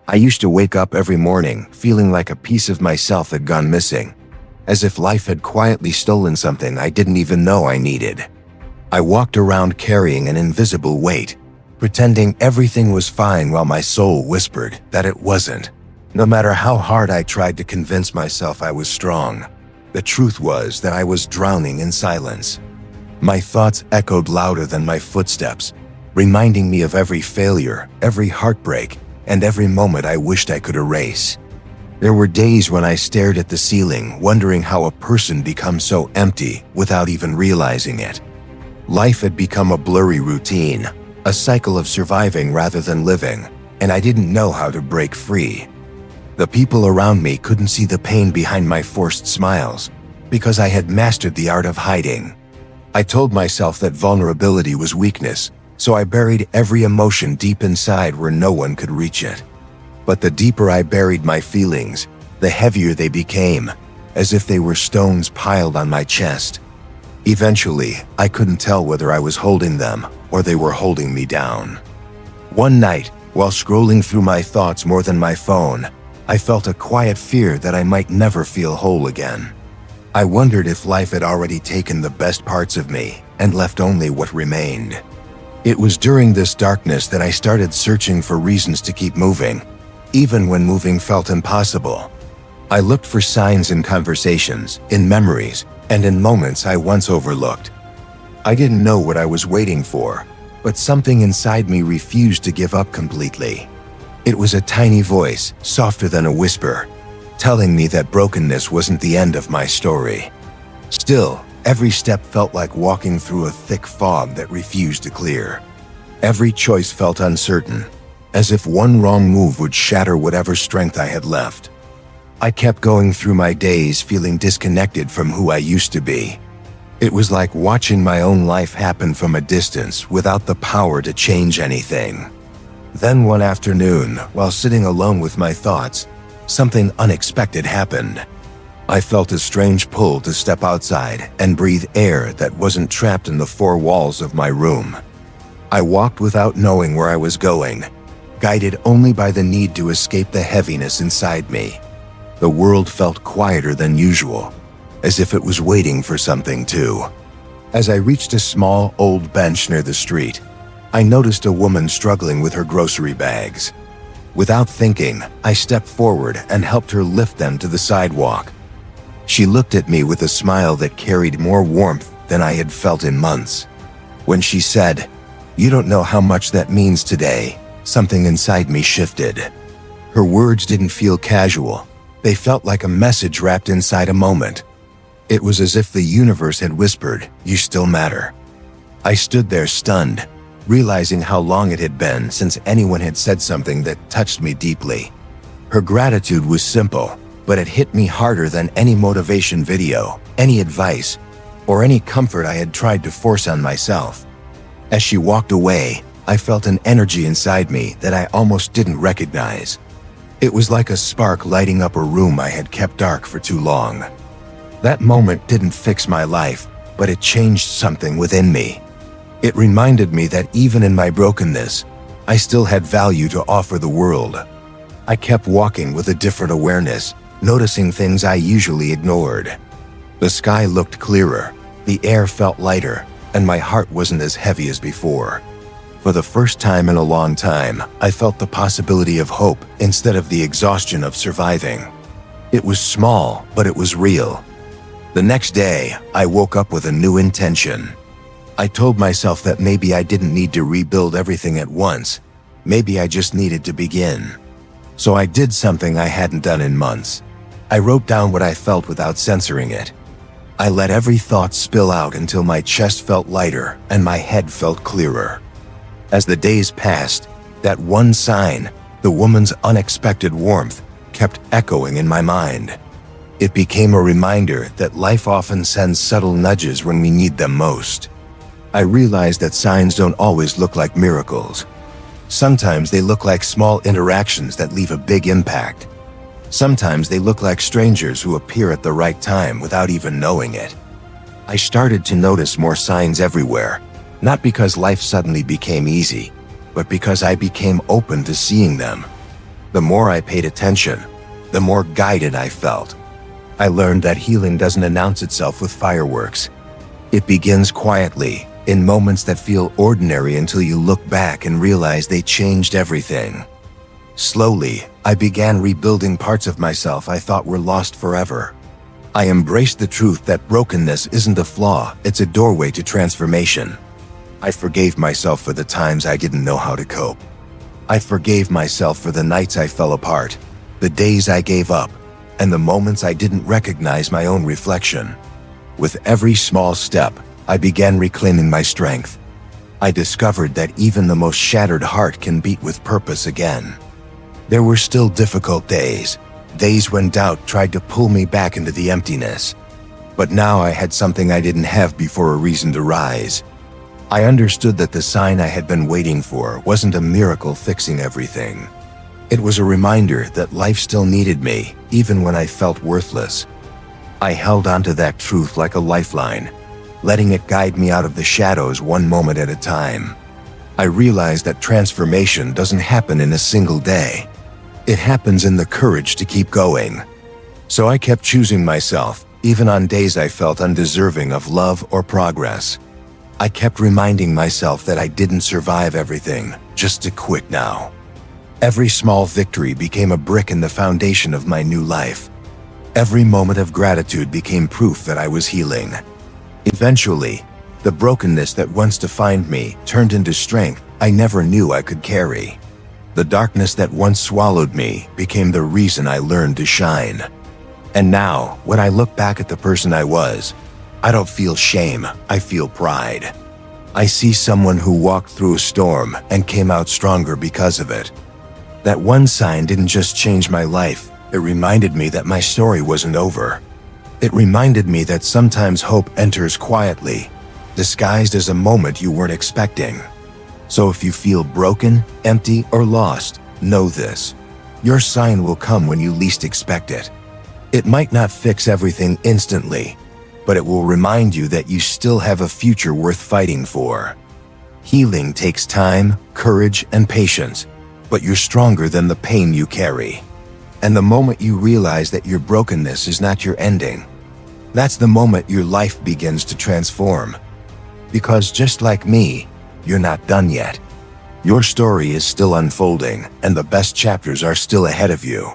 I used to wake up every morning feeling like a piece of myself had gone missing, as if life had quietly stolen something I didn't even know I needed. I walked around carrying an invisible weight, pretending everything was fine while my soul whispered that it wasn't. No matter how hard I tried to convince myself I was strong, the truth was that I was drowning in silence. My thoughts echoed louder than my footsteps, reminding me of every failure, every heartbreak, and every moment I wished I could erase. There were days when I stared at the ceiling, wondering how a person becomes so empty without even realizing it. Life had become a blurry routine, a cycle of surviving rather than living, and I didn't know how to break free. The people around me couldn't see the pain behind my forced smiles, because I had mastered the art of hiding. I told myself that vulnerability was weakness, so I buried every emotion deep inside where no one could reach it. But the deeper I buried my feelings, the heavier they became, as if they were stones piled on my chest. Eventually, I couldn't tell whether I was holding them or they were holding me down. One night, while scrolling through my thoughts more than my phone, I felt a quiet fear that I might never feel whole again. I wondered if life had already taken the best parts of me and left only what remained. It was during this darkness that I started searching for reasons to keep moving, even when moving felt impossible. I looked for signs in conversations, in memories, and in moments I once overlooked. I didn't know what I was waiting for, but something inside me refused to give up completely. It was a tiny voice, softer than a whisper, telling me that brokenness wasn't the end of my story. Still, every step felt like walking through a thick fog that refused to clear. Every choice felt uncertain, as if one wrong move would shatter whatever strength I had left. I kept going through my days feeling disconnected from who I used to be. It was like watching my own life happen from a distance without the power to change anything. Then one afternoon, while sitting alone with my thoughts, something unexpected happened. I felt a strange pull to step outside and breathe air that wasn't trapped in the four walls of my room. I walked without knowing where I was going, guided only by the need to escape the heaviness inside me. The world felt quieter than usual, as if it was waiting for something too. As I reached a small, old bench near the street, I noticed a woman struggling with her grocery bags. Without thinking, I stepped forward and helped her lift them to the sidewalk. She looked at me with a smile that carried more warmth than I had felt in months. When she said, "You don't know how much that means today," something inside me shifted. Her words didn't feel casual. They felt like a message wrapped inside a moment. It was as if the universe had whispered, "You still matter." I stood there stunned, realizing how long it had been since anyone had said something that touched me deeply. Her gratitude was simple, but it hit me harder than any motivation video, any advice, or any comfort I had tried to force on myself. As she walked away, I felt an energy inside me that I almost didn't recognize. It was like a spark lighting up a room I had kept dark for too long. That moment didn't fix my life, but it changed something within me. It reminded me that even in my brokenness, I still had value to offer the world. I kept walking with a different awareness, noticing things I usually ignored. The sky looked clearer, the air felt lighter, and my heart wasn't as heavy as before. For the first time in a long time, I felt the possibility of hope instead of the exhaustion of surviving. It was small, but it was real. The next day, I woke up with a new intention. I told myself that maybe I didn't need to rebuild everything at once. Maybe I just needed to begin. So I did something I hadn't done in months. I wrote down what I felt without censoring it. I let every thought spill out until my chest felt lighter and my head felt clearer. As the days passed, that one sign, the woman's unexpected warmth, kept echoing in my mind. It became a reminder that life often sends subtle nudges when we need them most. I realized that signs don't always look like miracles. Sometimes they look like small interactions that leave a big impact. Sometimes they look like strangers who appear at the right time without even knowing it. I started to notice more signs everywhere, not because life suddenly became easy, but because I became open to seeing them. The more I paid attention, the more guided I felt. I learned that healing doesn't announce itself with fireworks. It begins quietly, in moments that feel ordinary until you look back and realize they changed everything. Slowly, I began rebuilding parts of myself I thought were lost forever. I embraced the truth that brokenness isn't a flaw, it's a doorway to transformation. I forgave myself for the times I didn't know how to cope. I forgave myself for the nights I fell apart, the days I gave up, and the moments I didn't recognize my own reflection. With every small step, I began reclaiming my strength. I discovered that even the most shattered heart can beat with purpose again. There were still difficult days when doubt tried to pull me back into the emptiness. But now I had something I didn't have before, a reason to rise. I understood that the sign I had been waiting for wasn't a miracle fixing everything. It was a reminder that life still needed me, even when I felt worthless. I held onto that truth like a lifeline, letting it guide me out of the shadows one moment at a time. I realized that transformation doesn't happen in a single day. It happens in the courage to keep going. So I kept choosing myself, even on days I felt undeserving of love or progress. I kept reminding myself that I didn't survive everything, just to quit now. Every small victory became a brick in the foundation of my new life. Every moment of gratitude became proof that I was healing. Eventually, the brokenness that once defined me turned into strength I never knew I could carry. The darkness that once swallowed me became the reason I learned to shine. And now, when I look back at the person I was, I don't feel shame, I feel pride. I see someone who walked through a storm and came out stronger because of it. That one sign didn't just change my life, it reminded me that my story wasn't over. It reminded me that sometimes hope enters quietly, disguised as a moment you weren't expecting. So if you feel broken, empty, or lost, know this: your sign will come when you least expect it. It might not fix everything instantly, but it will remind you that you still have a future worth fighting for. Healing takes time, courage, and patience, but you're stronger than the pain you carry. And the moment you realize that your brokenness is not your ending, that's the moment your life begins to transform. Because just like me, you're not done yet. Your story is still unfolding, and the best chapters are still ahead of you.